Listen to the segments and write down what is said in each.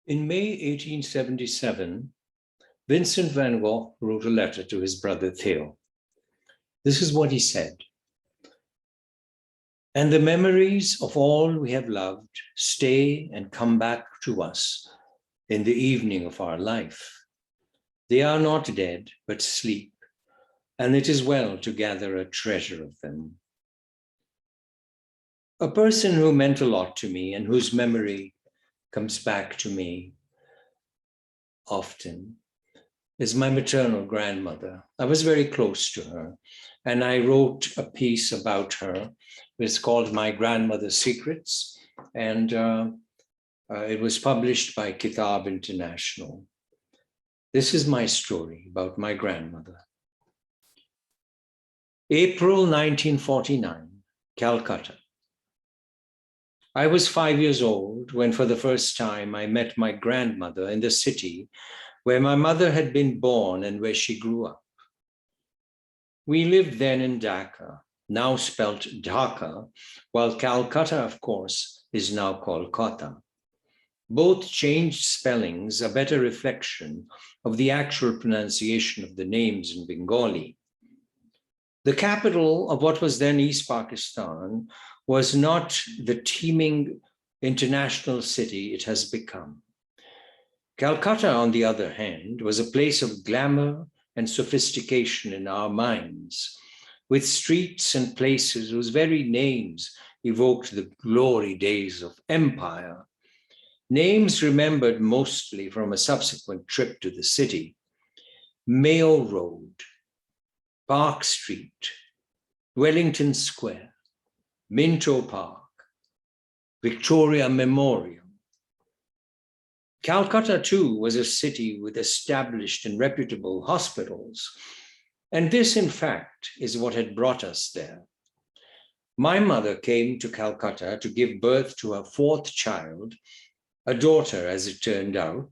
In May 1877, Vincent van Gogh wrote a letter to his brother Theo. This is what he said. And the memories of all we have loved stay and come back to us in the evening of our life. They are not dead, but sleep, and it is well to gather a treasure of them. A person who meant a lot to me and whose memory comes back to me often is my maternal grandmother. I was very close to her, and I wrote a piece about her. It's called My Grandmother's Secrets, and it was published by Kitab International. This is my story about my grandmother. April 1949, Calcutta. I was 5 years old when for the first time I met my grandmother in the city where my mother had been born and where she grew up. We lived then in Dhaka, now spelt Dhaka, while Calcutta, of course, is now called Kolkata. Both changed spellings, a better reflection of the actual pronunciation of the names in Bengali. The capital of what was then East Pakistan was not the teeming international city it has become. Calcutta, on the other hand, was a place of glamour and sophistication in our minds, with streets and places whose very names evoked the glory days of empire. Names remembered mostly from a subsequent trip to the city: Mayo Road, Park Street, Wellington Square, Minto Park, Victoria Memorial. Calcutta, too, was a city with established and reputable hospitals. And this, in fact, is what had brought us there. My mother came to Calcutta to give birth to her fourth child, a daughter, as it turned out.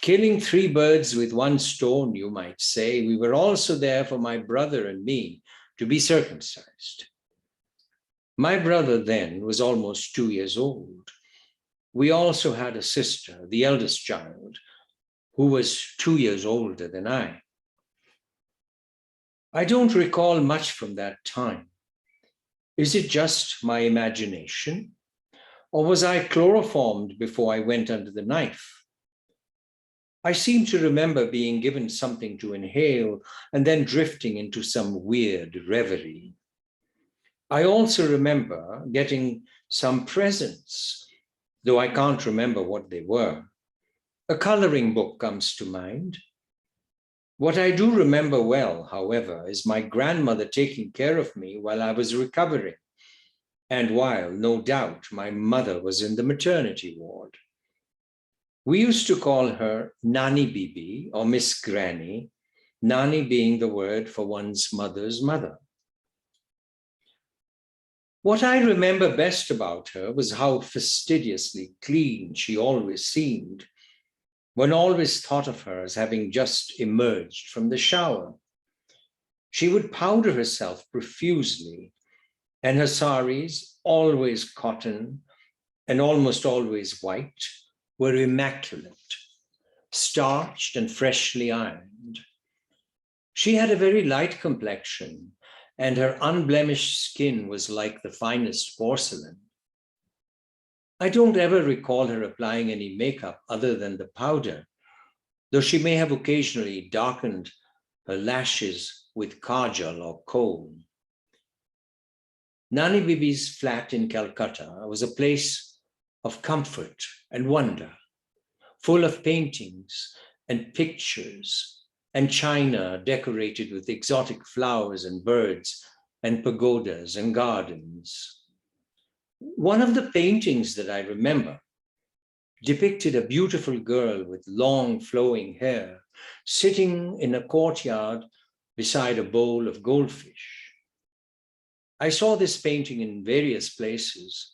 Killing 3 birds with 1 stone, you might say, we were also there for my brother and me to be circumcised. My brother then was almost 2 years old. We also had a sister, the eldest child, who was 2 years older than I. I don't recall much from that time. Is it just my imagination? Or was I chloroformed before I went under the knife? I seem to remember being given something to inhale and then drifting into some weird reverie. I also remember getting some presents, though I can't remember what they were. A coloring book comes to mind. What I do remember well, however, is my grandmother taking care of me while I was recovering, and while, no doubt, my mother was in the maternity ward. We used to call her Nani Bibi, or Miss Granny, Nani being the word for one's mother's mother. What I remember best about her was how fastidiously clean she always seemed. One always thought of her as having just emerged from the shower. She would powder herself profusely, and her saris, always cotton and almost always white, were immaculate, starched and freshly ironed. She had a very light complexion, and her unblemished skin was like the finest porcelain. I don't ever recall her applying any makeup other than the powder, though she may have occasionally darkened her lashes with kajal or kohl. Nani Bibi's flat in Calcutta was a place of comfort and wonder, full of paintings and pictures and china decorated with exotic flowers and birds and pagodas and gardens. One of the paintings that I remember depicted a beautiful girl with long flowing hair sitting in a courtyard beside a bowl of goldfish. I saw this painting in various places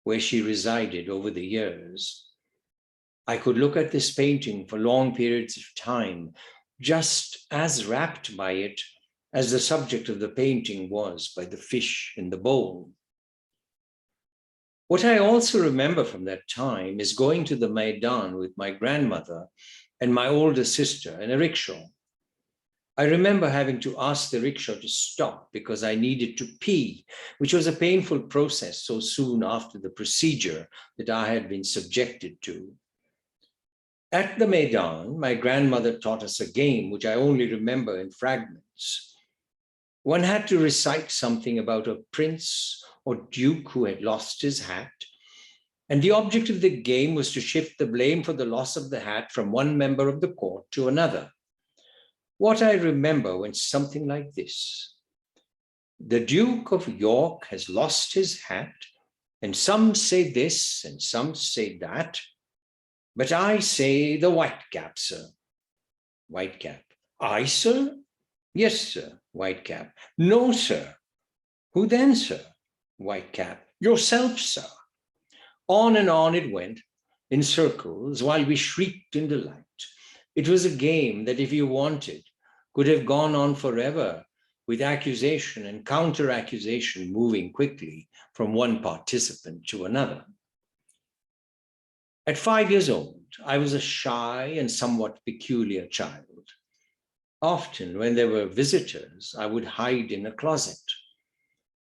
where she resided over the years. I could look at this painting for long periods of time, just as rapt by it as the subject of the painting was by the fish in the bowl. What I also remember from that time is going to the Maidan with my grandmother and my older sister in a rickshaw. I remember having to ask the rickshaw to stop because I needed to pee, which was a painful process so soon after the procedure that I had been subjected to. At the Maidan, my grandmother taught us a game which I only remember in fragments. One had to recite something about a prince or duke who had lost his hat, and the object of the game was to shift the blame for the loss of the hat from one member of the court to another. What I remember went something like this. The Duke of York has lost his hat, and some say this and some say that, but I say the Whitecap, sir. Whitecap. I, sir? Yes, sir. Whitecap. No, sir. Who then, sir? Whitecap. Yourself, sir. On and on it went, in circles, while we shrieked in delight. It was a game that, if you wanted, could have gone on forever, with accusation and counter-accusation moving quickly from one participant to another. At 5 years old, I was a shy and somewhat peculiar child. Often, when there were visitors, I would hide in a closet.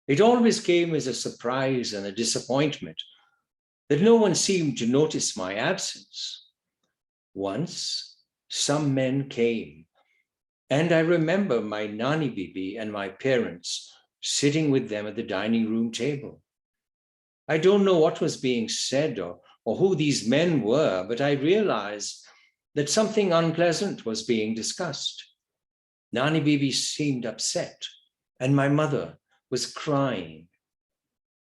It always came as a surprise and a disappointment that no one seemed to notice my absence. Once, some men came, and I remember my Nani Bibi and my parents sitting with them at the dining room table. I don't know what was being said or who these men were, but I realized that something unpleasant was being discussed. Nani Bibi seemed upset, and my mother was crying.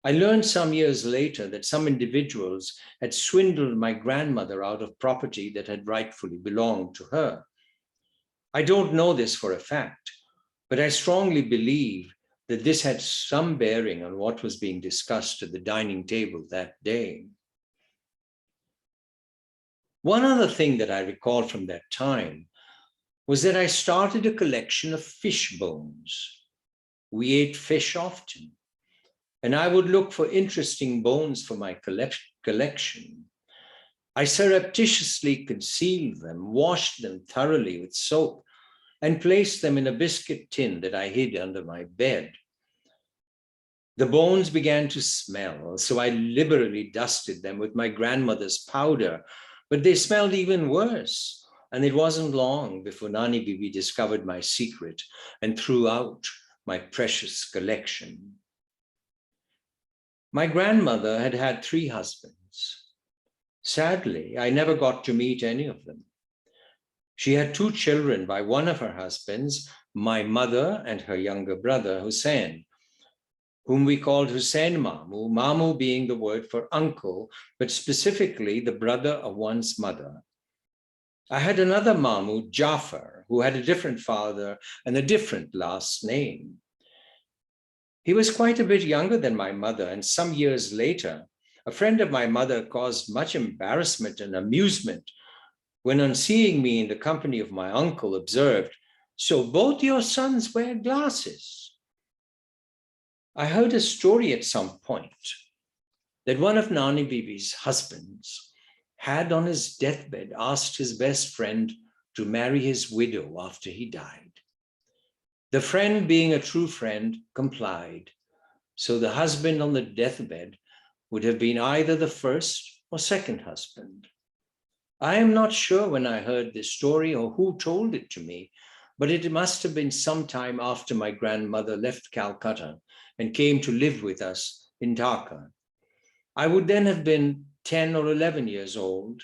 I learned some years later that some individuals had swindled my grandmother out of property that had rightfully belonged to her. I don't know this for a fact, but I strongly believe that this had some bearing on what was being discussed at the dining table that day. One other thing that I recall from that time was that I started a collection of fish bones. We ate fish often, and I would look for interesting bones for my collection. I surreptitiously concealed them, washed them thoroughly with soap, and placed them in a biscuit tin that I hid under my bed. The bones began to smell, so I liberally dusted them with my grandmother's powder, but they smelled even worse, and it wasn't long before Nani Bibi discovered my secret and threw out my precious collection. My grandmother had had 3 husbands. Sadly, I never got to meet any of them. She had 2 children by one of her husbands, my mother and her younger brother, Hussein, whom we called Hussein Mamu, Mamu being the word for uncle, but specifically the brother of one's mother. I had another Mamu, Jafar, who had a different father and a different last name. He was quite a bit younger than my mother, and some years later, a friend of my mother caused much embarrassment and amusement when, on seeing me in the company of my uncle, observed, "So both your sons wear glasses?" I heard a story at some point that one of Nani Bibi's husbands had on his deathbed asked his best friend to marry his widow after he died. The friend, being a true friend, complied. So the husband on the deathbed would have been either the first or second husband. I am not sure when I heard this story or who told it to me, but it must have been some time after my grandmother left Calcutta and came to live with us in Dhaka. I would then have been 10 or 11 years old.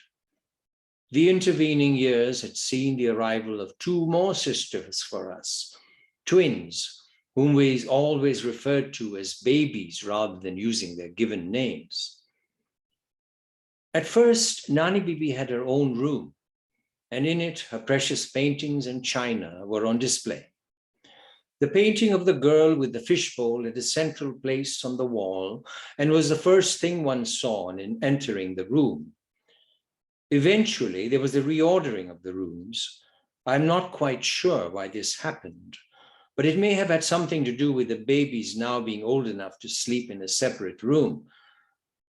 The intervening years had seen the arrival of 2 more sisters for us, twins, whom we always referred to as babies rather than using their given names. At first, Nani Bibi had her own room, and in it, her precious paintings and china were on display. The painting of the girl with the fishbowl had a central place on the wall and was the first thing one saw on entering the room. Eventually, there was a reordering of the rooms. I'm not quite sure why this happened, but it may have had something to do with the babies now being old enough to sleep in a separate room.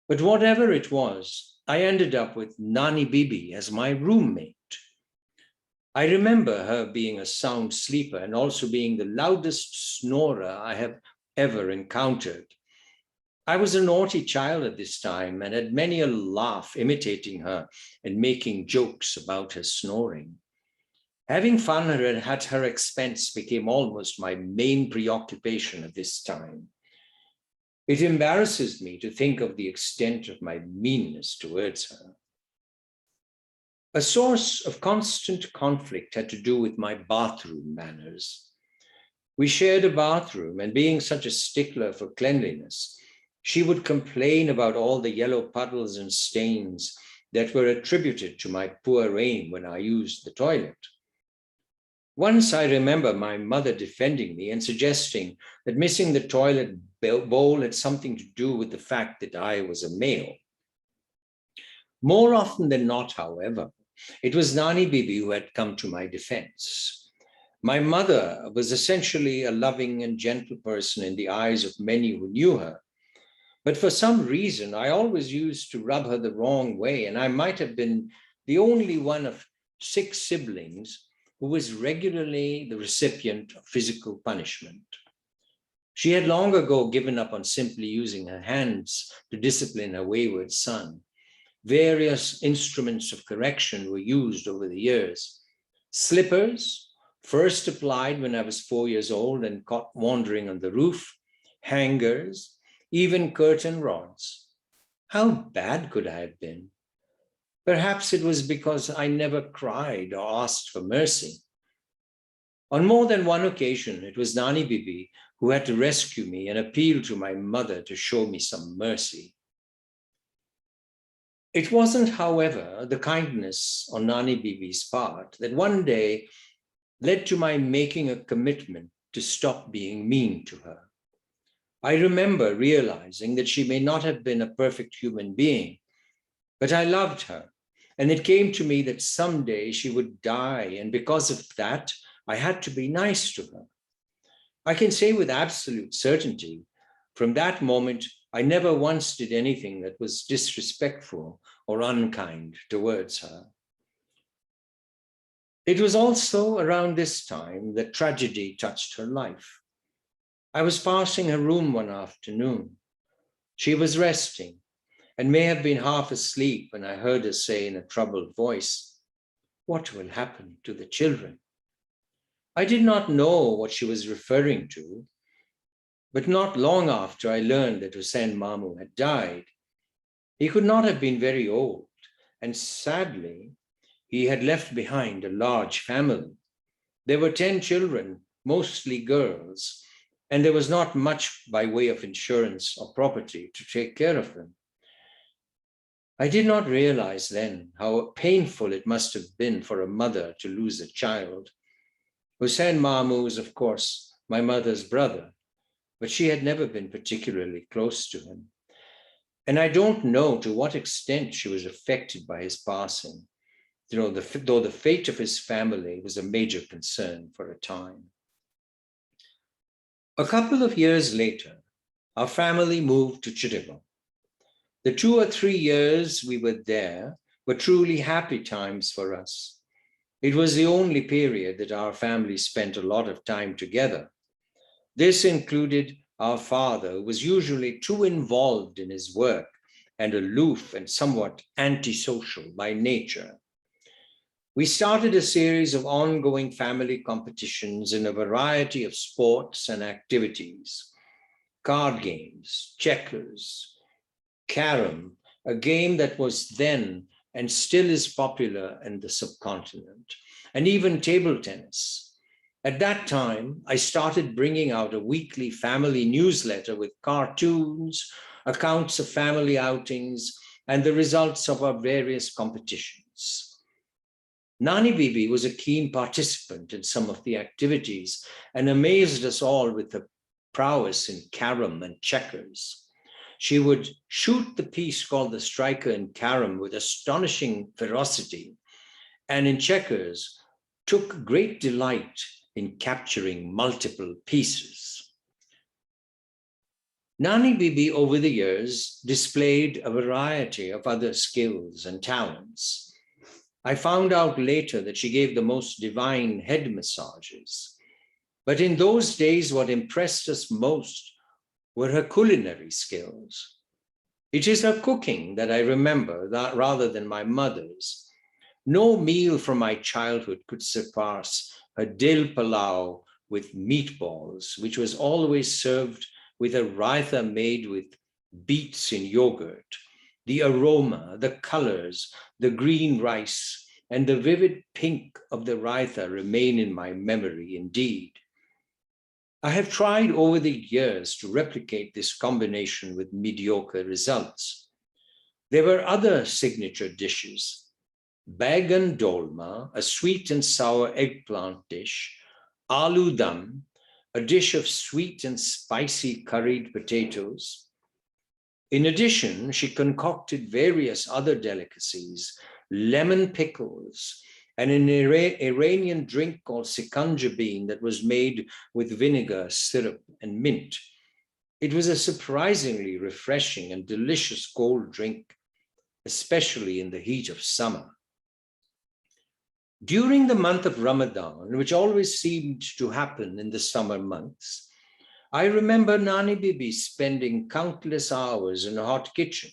But whatever it was, I ended up with Nani Bibi as my roommate. I remember her being a sound sleeper and also being the loudest snorer I have ever encountered. I was a naughty child at this time and had many a laugh imitating her and making jokes about her snoring. Having fun at her expense became almost my main preoccupation at this time. It embarrasses me to think of the extent of my meanness towards her. A source of constant conflict had to do with my bathroom manners. We shared a bathroom, and being such a stickler for cleanliness, she would complain about all the yellow puddles and stains that were attributed to my poor aim when I used the toilet. Once I remember my mother defending me and suggesting that missing the toilet bowl had something to do with the fact that I was a male. More often than not, however, it was Nani Bibi who had come to my defense. My mother was essentially a loving and gentle person in the eyes of many who knew her. But for some reason, I always used to rub her the wrong way, and I might have been the only one of 6 siblings who was regularly the recipient of physical punishment. She had long ago given up on simply using her hands to discipline her wayward son. Various instruments of correction were used over the years. Slippers, first applied when I was 4 years old and caught wandering on the roof, hangers, even curtain rods. How bad could I have been? Perhaps it was because I never cried or asked for mercy. On more than one occasion, it was Nani Bibi who had to rescue me and appeal to my mother to show me some mercy. It wasn't, however, the kindness on Nani Bibi's part that one day led to my making a commitment to stop being mean to her. I remember realizing that she may not have been a perfect human being, but I loved her. And it came to me that someday she would die, and because of that, I had to be nice to her. I can say with absolute certainty, from that moment, I never once did anything that was disrespectful or unkind towards her. It was also around this time that tragedy touched her life. I was passing her room one afternoon. She was resting and may have been half asleep when I heard her say in a troubled voice, "What will happen to the children?" I did not know what she was referring to, but not long after I learned that Hussein Mamu had died. He could not have been very old, and sadly, he had left behind a large family. There were 10 children, mostly girls, and there was not much by way of insurance or property to take care of them. I did not realize then how painful it must have been for a mother to lose a child. Hussein Mamu was, of course, my mother's brother, but she had never been particularly close to him. And I don't know to what extent she was affected by his passing, though the fate of his family was a major concern for a time. A couple of years later, our family moved to Chittagong. The 2 or 3 years we were there were truly happy times for us. It was the only period that our family spent a lot of time together. This included our father, who was usually too involved in his work and aloof and somewhat antisocial by nature. We started a series of ongoing family competitions in a variety of sports and activities: card games, checkers, carom, a game that was then and still is popular in the subcontinent, and even table tennis. At that time, I started bringing out a weekly family newsletter with cartoons, accounts of family outings, and the results of our various competitions. Nani Bibi was a keen participant in some of the activities and amazed us all with her prowess in carom and checkers. She would shoot the piece called the striker in carom with astonishing ferocity, and in checkers took great delight in capturing multiple pieces. Nani Bibi over the years displayed a variety of other skills and talents. I found out later that she gave the most divine head massages. But in those days, what impressed us most were her culinary skills. It is her cooking that I remember rather than my mother's. No meal from my childhood could surpass her dil palau with meatballs, which was always served with a raita made with beets in yogurt. The aroma, the colors, the green rice, and the vivid pink of the raita remain in my memory indeed. I have tried over the years to replicate this combination with mediocre results. There were other signature dishes. Bagan dolma, a sweet and sour eggplant dish, aloo dum, a dish of sweet and spicy curried potatoes. In addition, she concocted various other delicacies, lemon pickles, and an Iranian drink called sikanja bean that was made with vinegar, syrup, and mint. It was a surprisingly refreshing and delicious cold drink, especially in the heat of summer. During the month of Ramadan, which always seemed to happen in the summer months, I remember Nani Bibi spending countless hours in a hot kitchen.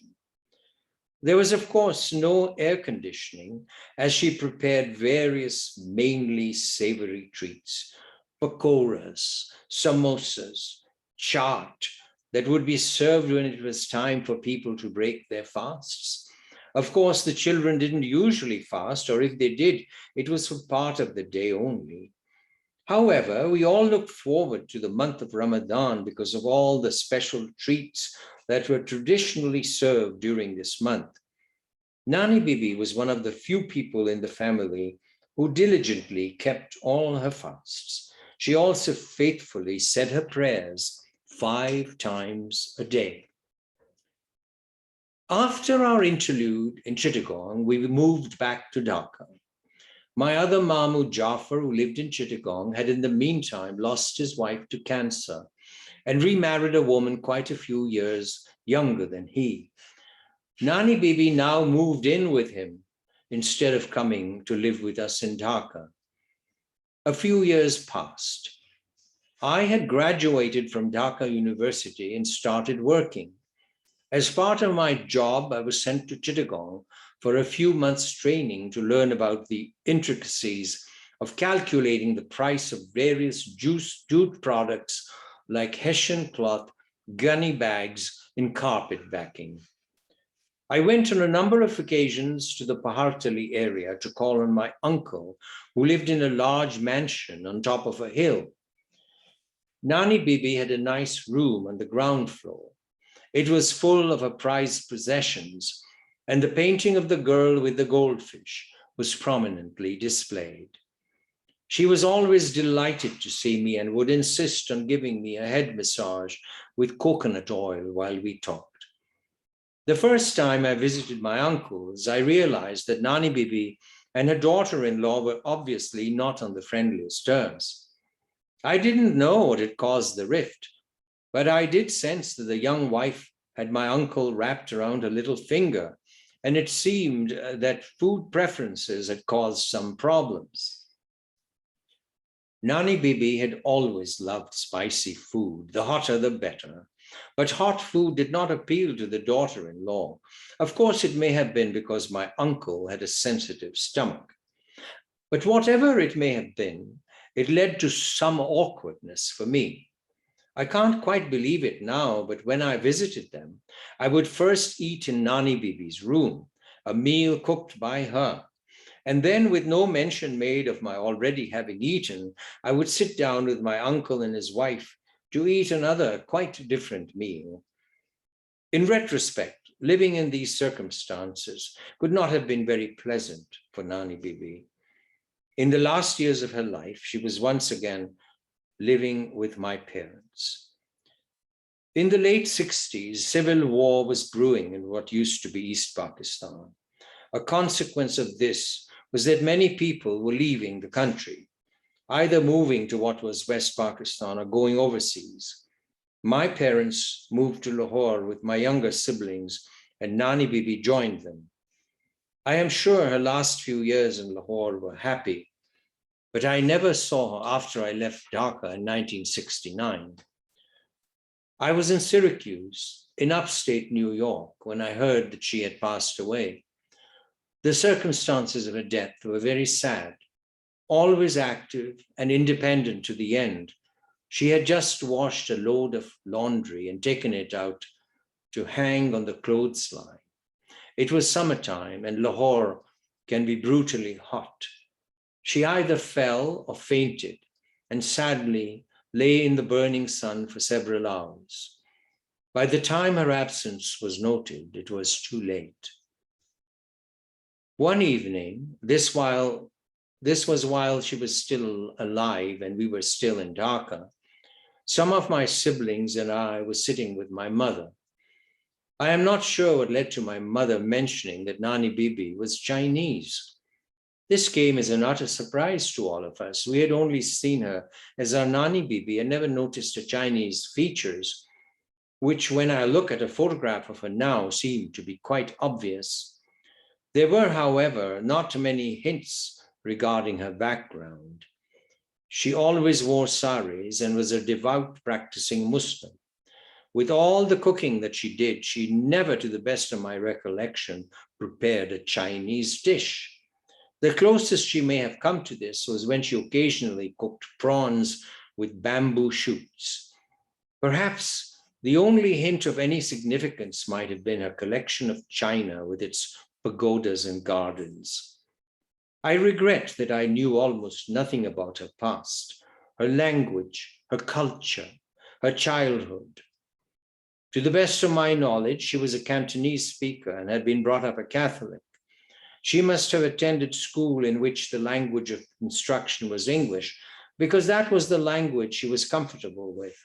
There was, of course, no air conditioning as she prepared various mainly savory treats, pakoras, samosas, chaat that would be served when it was time for people to break their fasts. Of course, the children didn't usually fast, or if they did, it was for part of the day only. However, we all looked forward to the month of Ramadan because of all the special treats that were traditionally served during this month. Nani Bibi was one of the few people in the family who diligently kept all her fasts. She also faithfully said her prayers 5 times a day. After our interlude in Chittagong, we moved back to Dhaka. My other Mamu Jafar, who lived in Chittagong, had in the meantime lost his wife to cancer and remarried a woman quite a few years younger than he. Nani Bibi now moved in with him instead of coming to live with us in Dhaka. A few years passed. I had graduated from Dhaka University and started working. As part of my job, I was sent to Chittagong for a few months training to learn about the intricacies of calculating the price of various jute products like Hessian cloth, gunny bags, and carpet backing. I went on a number of occasions to the Pahartali area to call on my uncle, who lived in a large mansion on top of a hill. Nani Bibi had a nice room on the ground floor. It was full of her prized possessions, and the painting of the girl with the goldfish was prominently displayed. She was always delighted to see me and would insist on giving me a head massage with coconut oil while we talked. The first time I visited my uncle's, I realized that Nani Bibi and her daughter-in-law were obviously not on the friendliest terms. I didn't know what had caused the rift, but I did sense that the young wife had my uncle wrapped around her little finger, and it seemed that food preferences had caused some problems. Nani Bibi had always loved spicy food, the hotter the better, but hot food did not appeal to the daughter-in-law. Of course, it may have been because my uncle had a sensitive stomach. But whatever it may have been, it led to some awkwardness for me. I can't quite believe it now, but when I visited them, I would first eat in Nani Bibi's room, a meal cooked by her. And then, with no mention made of my already having eaten, I would sit down with my uncle and his wife to eat another quite different meal. In retrospect, living in these circumstances could not have been very pleasant for Nani Bibi. In the last years of her life, she was once again living with my parents. In the late 60s, civil war was brewing in what used to be East Pakistan. A consequence of this was that many people were leaving the country, either moving to what was West Pakistan or going overseas. My parents moved to Lahore with my younger siblings, and Nani Bibi joined them. I am sure her last few years in Lahore were happy, but I never saw her after I left Dhaka in 1969. I was in Syracuse, in upstate New York, when I heard that she had passed away. The circumstances of her death were very sad. Always active and independent to the end, she had just washed a load of laundry and taken it out to hang on the clothesline. It was summertime, and Lahore can be brutally hot. She either fell or fainted, and sadly lay in the burning sun for several hours. By the time her absence was noted, it was too late. One evening, this was while she was still alive and we were still in Dhaka, some of my siblings and I were sitting with my mother. I am not sure what led to my mother mentioning that Nani Bibi was Chinese. This came as an utter surprise to all of us. We had only seen her as our Nani Bibi and never noticed her Chinese features, which when I look at a photograph of her now seem to be quite obvious. There were, however, not many hints regarding her background. She always wore saris and was a devout practicing Muslim. With all the cooking that she did, she never, to the best of my recollection, prepared a Chinese dish. The closest she may have come to this was when she occasionally cooked prawns with bamboo shoots. Perhaps the only hint of any significance might have been her collection of china with its pagodas and gardens. I regret that I knew almost nothing about her past, her language, her culture, her childhood. To the best of my knowledge, she was a Cantonese speaker and had been brought up a Catholic. She must have attended school in which the language of instruction was English, because that was the language she was comfortable with.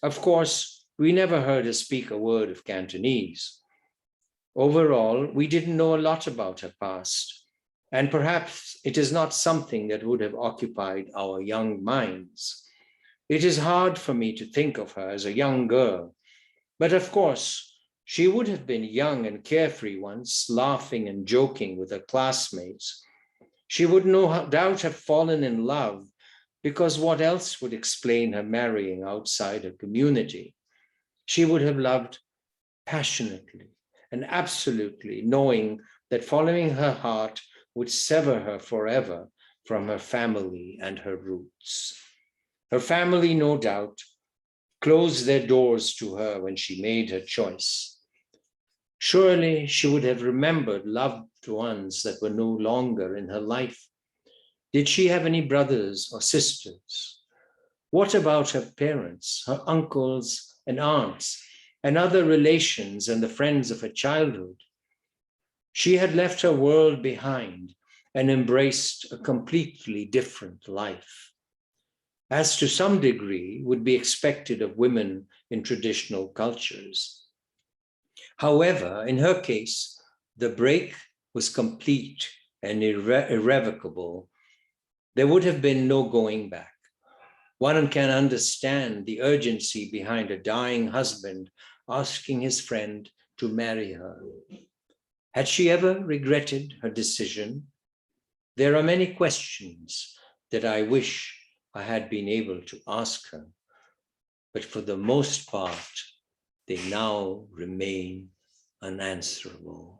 Of course, we never heard her speak a word of Cantonese. Overall, we didn't know a lot about her past, and perhaps it is not something that would have occupied our young minds. It is hard for me to think of her as a young girl, but of course, she would have been young and carefree once, laughing and joking with her classmates. She would no doubt have fallen in love, because what else would explain her marrying outside her community? She would have loved passionately and absolutely, knowing that following her heart would sever her forever from her family and her roots. Her family, no doubt, closed their doors to her when she made her choice. Surely she would have remembered loved ones that were no longer in her life. Did she have any brothers or sisters? What about her parents, her uncles and aunts, and other relations and the friends of her childhood? She had left her world behind and embraced a completely different life, as to some degree would be expected of women in traditional cultures. However, in her case, the break was complete and irrevocable. There would have been no going back. One can understand the urgency behind a dying husband asking his friend to marry her. Had she ever regretted her decision? There are many questions that I wish I had been able to ask her, but for the most part, they now remain unanswerable.